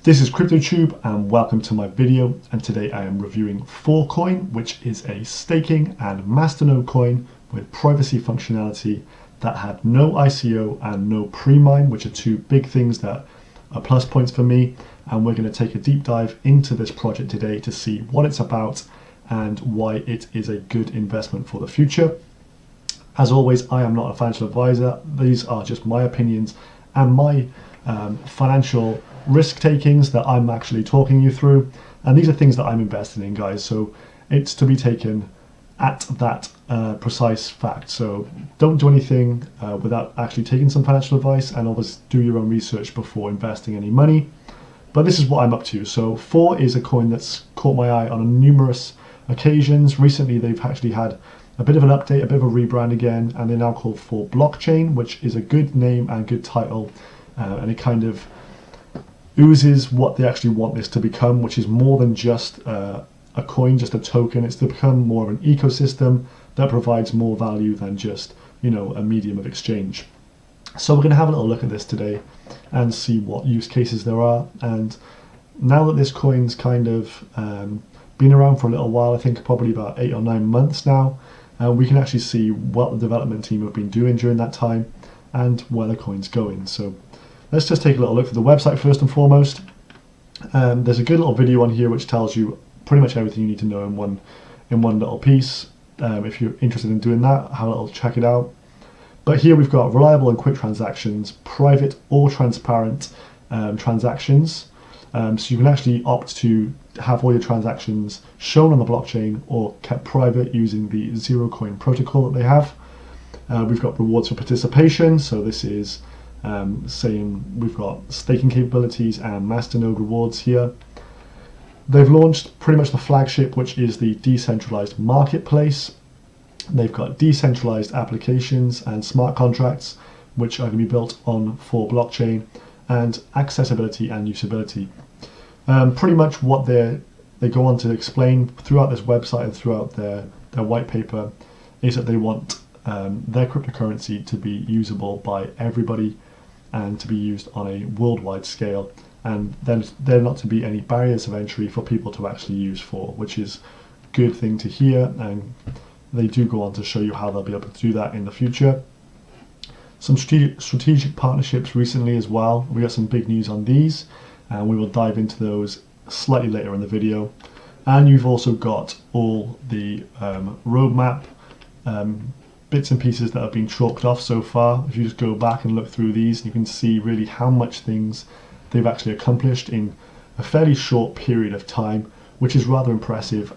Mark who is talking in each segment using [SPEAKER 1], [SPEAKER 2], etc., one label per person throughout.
[SPEAKER 1] This is CryptoTube and welcome to my video, and today I am reviewing Phore coin, which is a staking and Masternode coin with privacy functionality that had no ICO and no pre-mine, which are two big things that are plus points for me, and we're going to take a deep dive into this project today to see what it's about and why it is a good investment for the future. As always, I am not a financial advisor. These are just my opinions and my financial risk takings that I'm actually talking you through, and these are things that I'm invested in, guys, so it's to be taken at that precise fact. So don't do anything without actually taking some financial advice, and always do your own research before investing any money. But this is what I'm up to. So Phore is a coin that's caught my eye on numerous occasions. Recently they've actually had a bit of an update, a bit of a rebrand again, and they're now called Phore Blockchain, which is a good name and good title, and it kind of oozes what they actually want this to become, which is more than just a coin, just a token. It's to become more of an ecosystem that provides more value than just, a medium of exchange. So we're going to have a little look at this today and see what use cases there are. And now that this coin's kind of been around for a little while, I think probably about 8 or 9 months now, we can actually see what the development team have been doing during that time and where the coin's going. So let's just take a little look at the website first and foremost. There's a good little video on here which tells you pretty much everything you need to know in one little piece. If you're interested in doing that, have a little check it out. But here we've got reliable and quick transactions, private or transparent transactions. So you can actually opt to have all your transactions shown on the blockchain or kept private using the zero coin protocol that they have. We've got rewards for participation. So this is saying we've got staking capabilities and Masternode rewards here. They've launched pretty much the flagship, which is the decentralized marketplace. They've got decentralized applications and smart contracts, which are going to be built on Phore blockchain, and accessibility and usability. Pretty much what they go on to explain throughout this website and throughout their white paper is that they want their cryptocurrency to be usable by everybody and to be used on a worldwide scale, and then there not to be any barriers of entry for people to actually use Phore, which is a good thing to hear, and they do go on to show you how they'll be able to do that in the future. Some strategic partnerships recently as well. We got some big news on these, and we will dive into those slightly later in the video. And you've also got all the roadmap bits and pieces that have been chalked off so far. If you just go back and look through these, you can see really how much things they've actually accomplished in a fairly short period of time, which is rather impressive.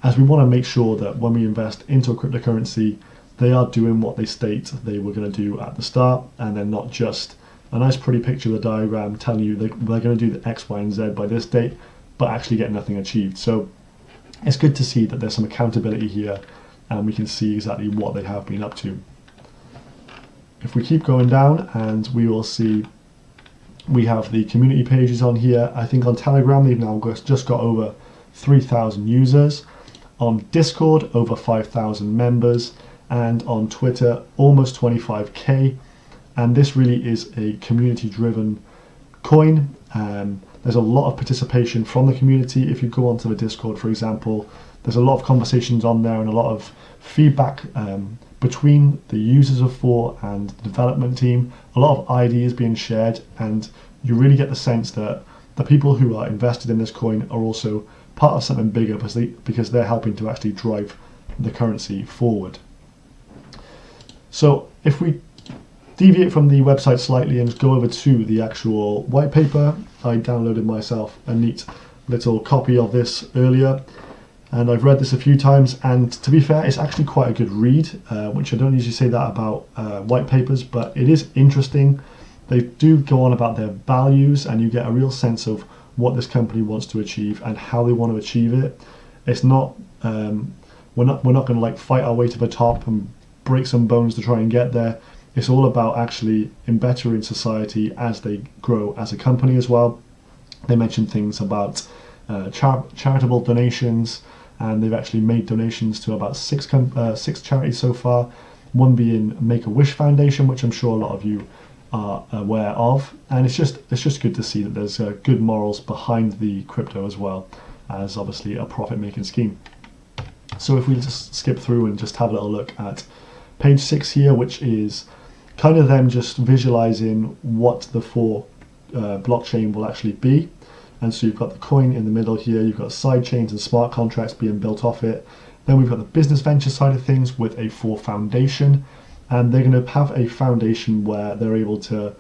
[SPEAKER 1] As we want to make sure that when we invest into a cryptocurrency, they are doing what they state they were going to do at the start, and they're not just a nice pretty picture of the diagram telling you they're going to do the X, Y, and Z by this date, but actually get nothing achieved. So it's good to see that there's some accountability here, and we can see exactly what they have been up to. If we keep going down, and we will see we have the community pages on here. I think on Telegram they've now just got over 3,000 users, on Discord over 5,000 members, and on Twitter almost 25k. And this really is a community driven coin. There's a lot of participation from the community. If you go onto the Discord, for example, there's a lot of conversations on there and a lot of feedback between the users of Phore and the development team. A lot of ideas being shared, and you really get the sense that the people who are invested in this coin are also part of something bigger because they're helping to actually drive the currency forward. So if we deviate from the website slightly and go over to the actual white paper, I downloaded myself a neat little copy of this earlier, and I've read this a few times, and to be fair, it's actually quite a good read, which I don't usually say that about white papers, but it is interesting. They do go on about their values, and you get a real sense of what this company wants to achieve and how they want to achieve it. It's not we're not going to like fight our way to the top and break some bones to try and get there. It's all about actually bettering society as they grow as a company as well. They mentioned things about charitable donations, and they've actually made donations to about six charities so far, one being Make-A-Wish Foundation, which I'm sure a lot of you are aware of, and it's just good to see that there's good morals behind the crypto as well as obviously a profit-making scheme. So if we just skip through and just have a little look at page 6 here, which is kind of them just visualizing what the Phore blockchain will actually be. And so you've got the coin in the middle here, you've got side chains and smart contracts being built off it. Then we've got the business venture side of things with a Phore foundation, and they're going to have a foundation where they're able to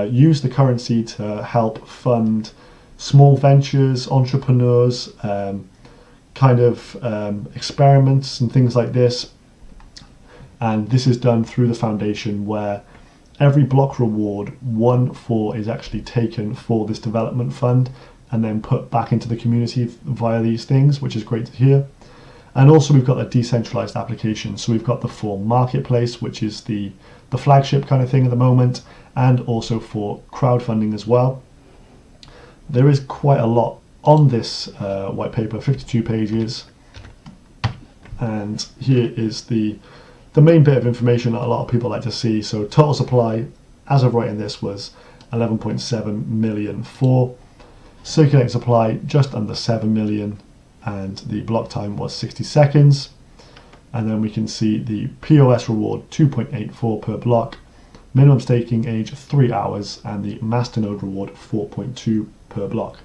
[SPEAKER 1] use the currency to help fund small ventures, entrepreneurs, experiments and things like this. And this is done through the foundation, where every block reward, 1 Phore is actually taken for this development fund and then put back into the community via these things, which is great to hear. And also we've got a decentralized application. So we've got the Phore marketplace, which is the flagship kind of thing at the moment, and also for crowdfunding as well. There is quite a lot on this white paper, 52 pages. And here is the main bit of information that a lot of people like to see. So total supply, as of writing this, was 11.7 million Phore. Circulating supply, just under 7 million. And the block time was 60 seconds. And then we can see the POS reward, 2.84 per block. Minimum staking age, 3 hours. And the Masternode reward, 4.2 per block.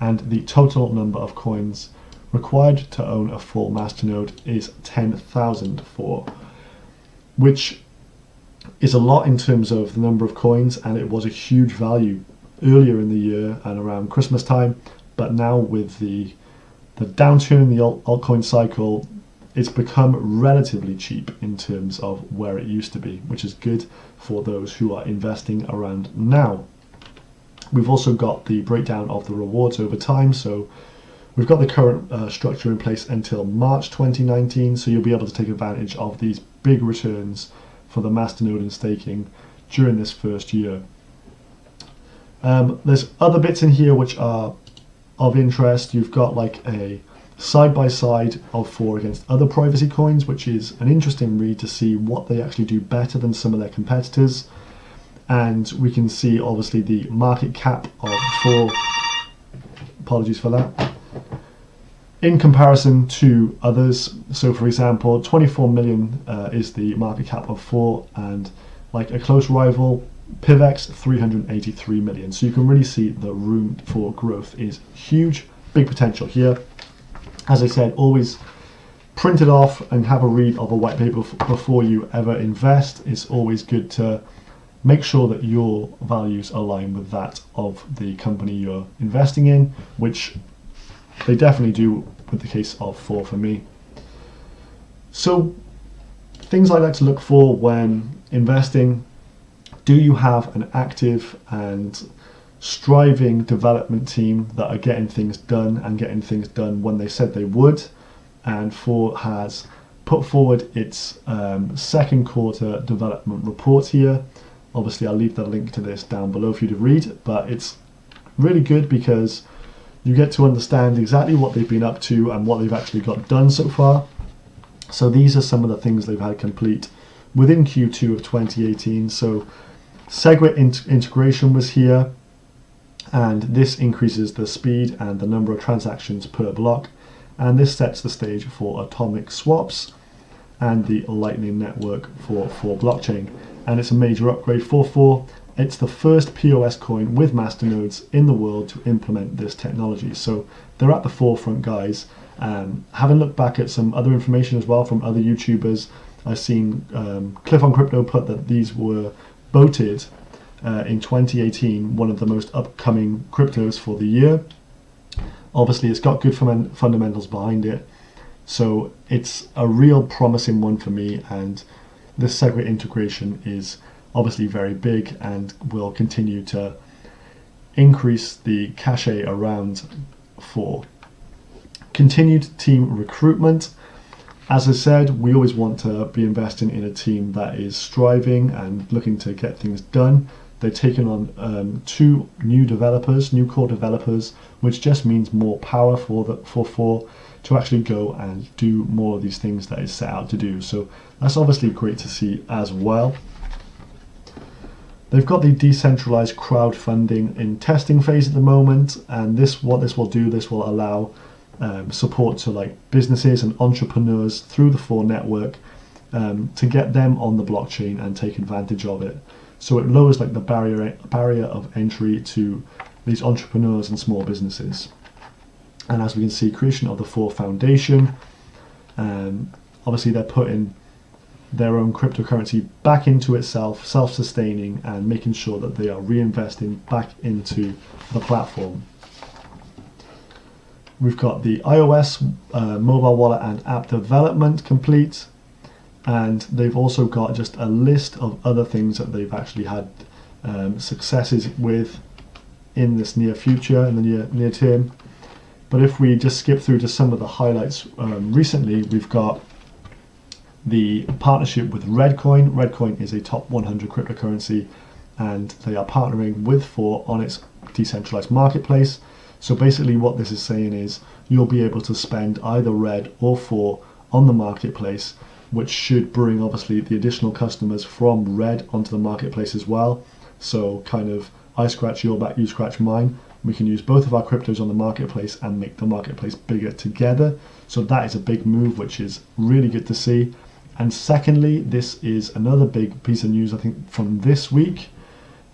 [SPEAKER 1] And the total number of coins required to own a full Masternode is 10,000 Phore, which is a lot in terms of the number of coins, and it was a huge value earlier in the year and around Christmas time. But now with the downturn in the altcoin cycle, it's become relatively cheap in terms of where it used to be, which is good for those who are investing around now. We've also got the breakdown of the rewards over time. So we've got the current structure in place until March 2019, so you'll be able to take advantage of these big returns for the Masternode and staking during this first year. There's other bits in here which are of interest. You've got like a side-by-side of Phore against other privacy coins, which is an interesting read to see what they actually do better than some of their competitors. And we can see obviously the market cap of Phore, apologies for that, in comparison to others. So for example, 24 million is the market cap of Phore, and like a close rival, PivX, 383 million. So you can really see the room for growth is huge, big potential here. As I said, always print it off and have a read of a white paper before you ever invest. It's always good to make sure that your values align with that of the company you're investing in, which they definitely do with the case of Phore for me. So things I like to look for when investing: do you have an active and striving development team that are getting things done and getting things done when they said they would? And Phore has put forward its second quarter development report here. Obviously, I'll leave the link to this down below for you to read, but it's really good because you get to understand exactly what they've been up to and what they've actually got done so far. So these are some of the things they've had complete within Q2 of 2018. So SegWit integration was here, and this increases the speed and the number of transactions per block, and this sets the stage for atomic swaps and the Lightning Network for Phore blockchain. And it's a major upgrade for Phore. It's the first POS coin with masternodes in the world to implement this technology. So they're at the forefront, guys. Having looked back at some other information as well from other YouTubers, I've seen Cliff on Crypto put that these were voted in 2018 one of the most upcoming cryptos for the year. Obviously, it's got good fundamentals behind it, so it's a real promising one for me. And this SegWit integration is obviously very big and will continue to increase the cachet around Phore. Continued team recruitment. As I said, we always want to be investing in a team that is striving and looking to get things done. They've taken on 2 new core developers, which just means more power for Phore to actually go and do more of these things that it's set out to do. So that's obviously great to see as well. They've got the decentralized crowdfunding in testing phase at the moment, and what this will do, this will allow support to like businesses and entrepreneurs through the Phore network to get them on the blockchain and take advantage of it. So it lowers like the barrier of entry to these entrepreneurs and small businesses. And as we can see, creation of the Phore Foundation. Obviously, they're putting their own cryptocurrency back into itself, self-sustaining, and making sure that they are reinvesting back into the platform. We've got the iOS mobile wallet and app development complete, and they've also got just a list of other things that they've actually had successes with in this near future, in the near term. But if we just skip through to some of the highlights recently, we've got the partnership with Redcoin. Redcoin is a top 100 cryptocurrency, and they are partnering with Phore on its decentralized marketplace. So basically what this is saying is you'll be able to spend either Red or Phore on the marketplace, which should bring obviously the additional customers from Red onto the marketplace as well. So kind of I scratch your back, you scratch mine. We can use both of our cryptos on the marketplace and make the marketplace bigger together. So that is a big move, which is really good to see. And secondly, this is another big piece of news, I think, from this week.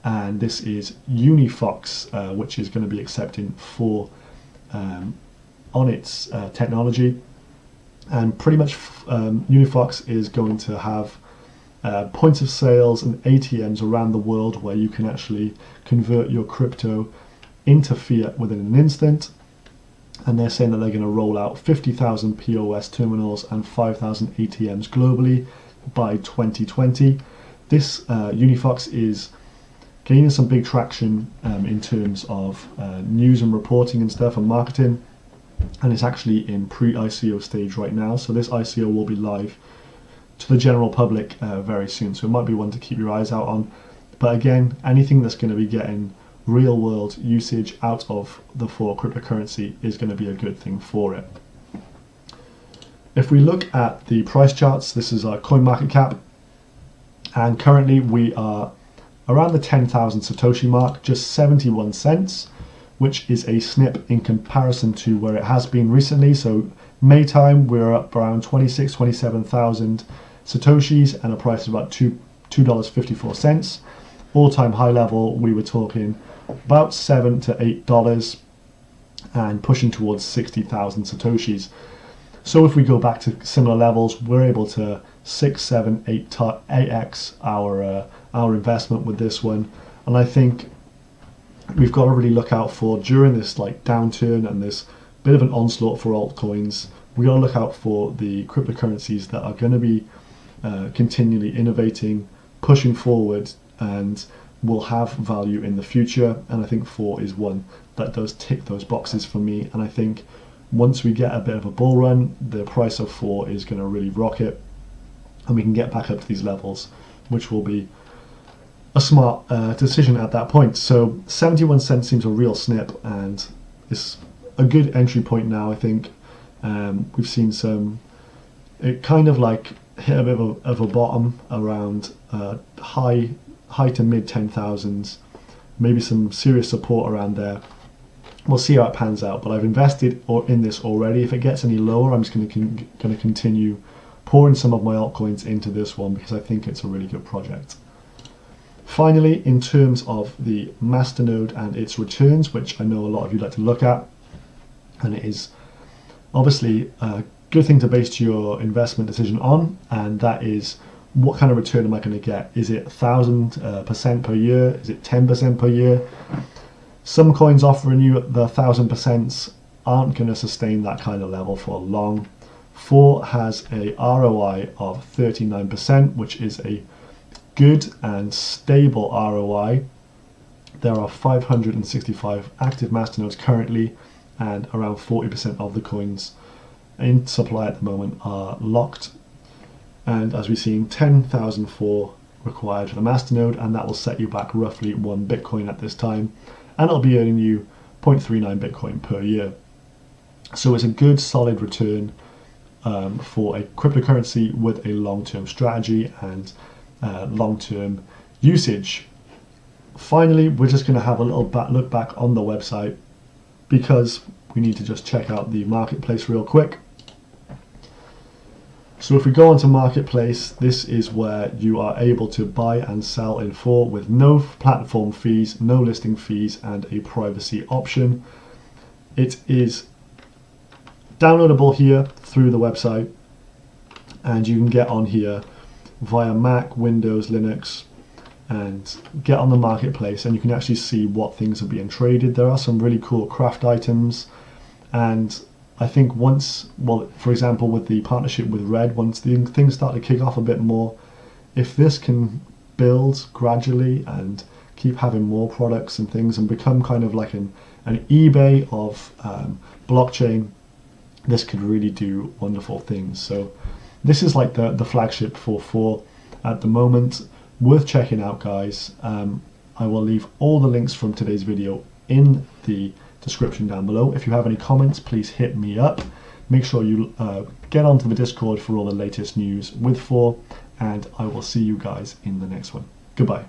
[SPEAKER 1] And this is Unifox, which is going to be accepting Phore on its technology. And pretty much Unifox is going to have points of sales and ATMs around the world where you can actually convert your crypto into fiat within an instant. And they're saying that they're going to roll out 50,000 POS terminals and 5,000 ATMs globally by 2020. This Unifox is gaining some big traction in terms of news and reporting and stuff and marketing, and it's actually in pre-ICO stage right now. So this ICO will be live to the general public very soon, so it might be one to keep your eyes out on. But again, anything that's going to be getting real world usage out of the Phore cryptocurrency is going to be a good thing for it. If we look at the price charts, this is our coin market cap, and currently we are around the 10,000 Satoshi mark, just 71 cents, which is a snip in comparison to where it has been recently. So May time, we're up around 27,000 Satoshis and a price of about $2.54. All-time high level, we were talking about $7 to $8 and pushing towards 60,000 Satoshis. So if we go back to similar levels, we're able to 6, 7, 8x our investment with this one. And I think we've got to really look out for, during this like downturn and this bit of an onslaught for altcoins, we got to look out for the cryptocurrencies that are going to be continually innovating, pushing forward, and will have value in the future. And I think Phore is one that does tick those boxes for me. And I think once we get a bit of a bull run, the price of Phore is going to really rocket, and we can get back up to these levels, which will be a smart decision at that point. So 71 cents seems a real snip, and it's a good entry point now. I think we've seen it kind of like hit a bit of a bottom around high to mid 10,000s, maybe some serious support around there. We'll see how it pans out, but I've invested in this already. If it gets any lower, I'm just going to continue pouring some of my altcoins into this one because I think it's a really good project. Finally, in terms of the Masternode and its returns, which I know a lot of you like to look at, and it is obviously a good thing to base your investment decision on, and that is what kind of return am I going to get? Is it 1,000% per year? Is it 10% per year? Some coins offering you the 1,000% aren't going to sustain that kind of level for long. Phore has a ROI of 39%, which is a good and stable ROI. There are 565 active masternodes currently, and around 40% of the coins in supply at the moment are locked. And as we've seen, 10,000 Phore required for the masternode, and that will set you back roughly 1 Bitcoin at this time, and it'll be earning you 0.39 Bitcoin per year. So it's a good solid return for a cryptocurrency with a long-term strategy and long-term usage. finally, we're just going to have a little look back on the website, because we need to just check out the marketplace real quick. So if we go onto Marketplace, this is where you are able to buy and sell in Phore with no platform fees, no listing fees, and a privacy option. It is downloadable here through the website, and you can get on here via Mac, Windows, Linux, and get on the marketplace, and you can actually see what things are being traded. There are some really cool craft items, and I think once, well, for example, with the partnership with Red, once the things start to kick off a bit more, if this can build gradually and keep having more products and things and become kind of like an eBay of blockchain, this could really do wonderful things. So this is like the flagship for Phore at the moment. Worth checking out, guys. I will leave all the links from today's video in the description down below. If you have any comments, please hit me up. Make sure you get onto the Discord for all the latest news with Phore, and I will see you guys in the next one. Goodbye.